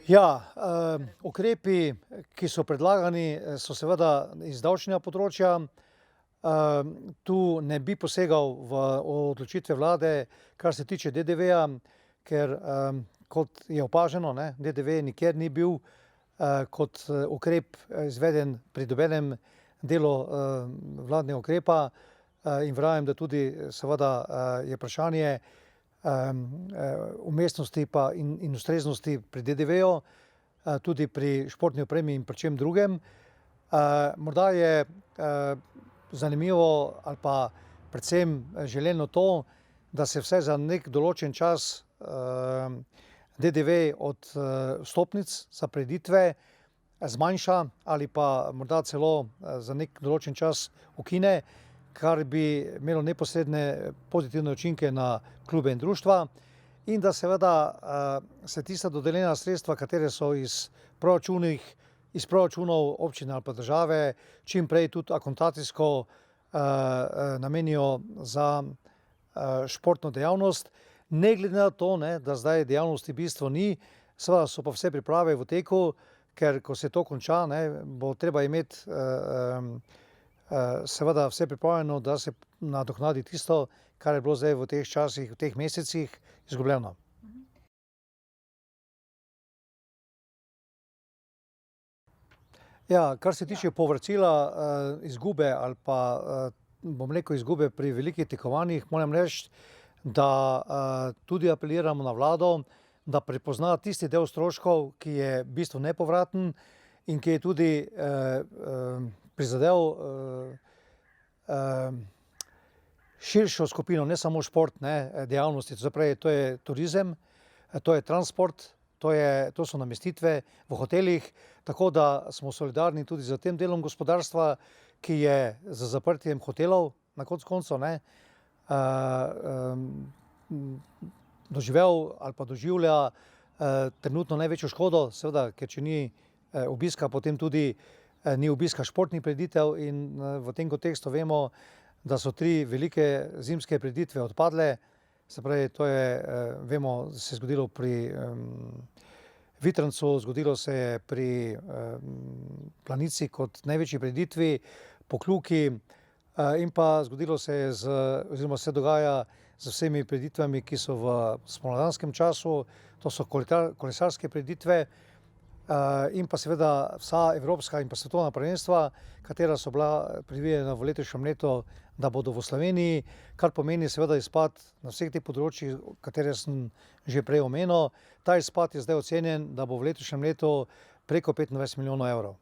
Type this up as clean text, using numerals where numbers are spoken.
Ja, ukrepi, ki so predlagani, so seveda iz davčnega področja. Tu ne bi posegal v odločitve vlade, kar se tiče DDV-ja, ker, kot je opaženo, ne, DDV nikjer ni bil, kot ukrep izveden pri nobenem delu, vladnega ukrepa, in verjamem, da tudi seveda, je vprašanje, umestnosti pa in ustreznosti pri DDV-ju, tudi pri športni opremi in pri čem drugem. Morda je, zanimivo ali pa predvsem želeno to, da se vsaj za neki določen čas, DDV od, vstopnic za prireditve zmanjša ali pa morda celo, za neki določen čas ukine, kar bi imelo neposredne pozitivne učinke na klube in društva, in da seveda, se tista dodeljena sredstva, katere so iz proračunov občine ali pa države, čim prej tudi akontacijsko, namenijo za, športno dejavnost. Ne glede na to, ne, da zdaj dejavnosti v bistvu ni, seveda so pa vse priprave v teku, ker ko se to konča, ne, bo treba imeti, seveda vse pripravljeno, da se nadoknadi tisto, kar je bilo zdaj v teh časih, v teh mesecih izgubljeno. Ja, kar se tiče povračila, izgube ali pa, bom rekel, izgube pri velikih tekmovanjih, moram reči, da, tudi apeliramo na vlado, da prepozna tisti del stroškov, ki je v bistvu nepovraten in ki je tudi, prizadel, širšo skupino, ne samo športne dejavnosti, to se pravi, to je turizem, to je transport, to so namestitve v hotelih, tako da smo solidarni tudi s tem delom gospodarstva, ki je z zaprtjem hotelov na koncu koncev, ne, doživel ali pa doživlja, trenutno največjo škodo, seveda, ker če ni, obiska, potem tudi, ni obiska športnih prireditev in, v tem kontekstu vemo, da so 3 velike zimske prireditve odpadle. Se pravi, to je, vemo, se je zgodilo pri, Vitrancu, zgodilo se je pri, Planici kot največji prireditvi, Pokljuki, in pa zgodilo se je oziroma se dogaja z vsemi prireditvami, ki so v spomladanskem času, to so kolesarske prireditve, in pa seveda vsa evropska in pa svetovna prvenstva, katera so bila predvidena v letošnjem letu, da bodo v Sloveniji, kar pomeni seveda izpad na vseh teh področjih, katere sem že prej omenil. Ta izpad je zdaj ocenjen, da bo v letošnjem letu preko 25 milijonov evrov.